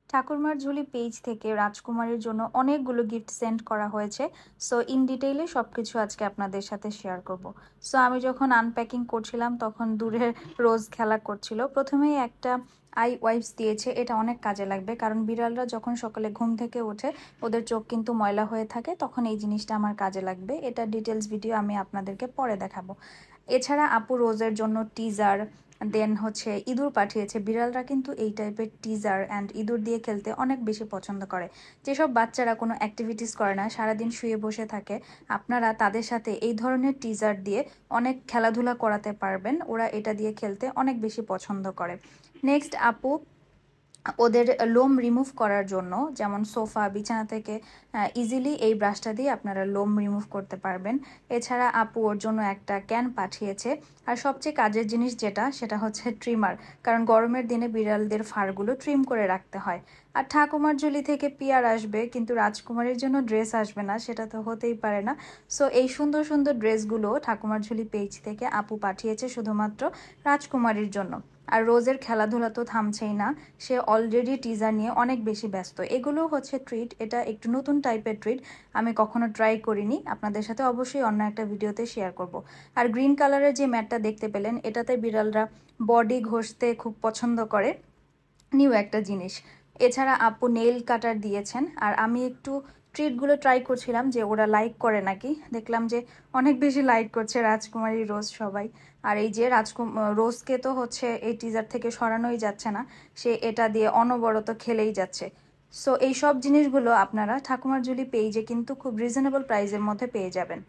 Thakurmar Jhuli page থেকে রাজকুমারীর জন্য অনেকগুলো গিফট সেন্ড করা হয়েছে। সো ইন ডিটেইলে সবকিছু আজকে আপনাদের সাথে শেয়ার করব। সো আমি যখন আনপ্যাকিং করছিলাম তখন দূরের রোজ খেলা করছিল। প্রথমেই একটা আই ওয়াইপস দিয়েছে, এটা অনেক কাজে লাগবে কারণ বিড়ালরা যখন সকালে ঘুম থেকে ওঠে ওদের চোখ কিন্তু ময়লা হয়ে থাকে, তখন এই জিনিসটা আমার কাজে লাগবে। এটা ডিটেলস ভিডিও আমি আপনাদেরকে পরে দেখাবো। এছাড়া আপু রোজের জন্য টিজার, দেন হচ্ছে ইঁদুর পাঠিয়েছে। বিড়ালরা কিন্তু এই টাইপের টিজার অ্যান্ড ইঁদুর দিয়ে খেলতে অনেক বেশি পছন্দ করে। যেসব বাচ্চারা কোনো অ্যাক্টিভিটিস করে না, সারাদিন শুয়ে বসে থাকে, আপনারা তাদের সাথে এই ধরনের টিজার দিয়ে অনেক খেলাধুলা করাতে পারবেন। ওরা এটা দিয়ে খেলতে অনেক বেশি পছন্দ করে। নেক্সট আপু ওদের লোম রিমুভ করার জন্য, যেমন সোফা বিছানা থেকে ইজিলি এই ব্রাশটা দিয়ে আপনারা লোম রিমুভ করতে পারবেন। এছাড়া আপু ওর জন্য একটা ক্যান পাঠিয়েছে। আর সবচেয়ে কাজের জিনিস যেটা, সেটা হচ্ছে ট্রিমার, কারণ গরমের দিনে বিড়ালদের ফারগুলো ট্রিম করে রাখতে হয়। আর ঠাকুমার ঝুলি থেকে পিয়ার আসবে, কিন্তু রাজকুমারীর জন্য ড্রেস আসবে না, সেটা তো হতেই পারে না। সো এই সুন্দর সুন্দর ড্রেসগুলো ঠাকুমার ঝুলি পেজ থেকে আপু পাঠিয়েছে শুধুমাত্র রাজকুমারীর জন্য। আর রোজের খেলাধুলা তো থামছেই না, সে অলরেডি টিজার নিয়ে অনেক বেশি ব্যস্ত। এগুলো হচ্ছে ট্রিট, এটা একটু নতুন টাইপের ট্রিট, আমি কখনো ট্রাই করিনি, আপনাদের সাথে অবশ্যই অন্য একটা ভিডিওতে শেয়ার করব। আর গ্রিন কালারের যে ম্যাটটা দেখতে পেলেন, এটাতে বিড়ালরা বডি ঘষতে খুব পছন্দ করে, নিউ একটা জিনিস। এছাড়া আপু নেইল কাটার দিয়েছেন। আর আমি একটু ট্রিটগুলো ট্রাই করছিলাম যে ওরা লাইক করে নাকি, দেখলাম যে অনেক বেশি লাইক করছে রাজকুমারী রোজ সবাই। আর এই যে রোজকে তো হচ্ছে এই টিজার থেকে সরানোই যাচ্ছে না, সে এটা দিয়ে অনবরত খেলেই যাচ্ছে। সো এই সব জিনিসগুলো আপনারা ঠাকুমার ঝুলি পেজে কিন্তু খুব রিজনেবল প্রাইসের মধ্যে পেয়ে যাবেন।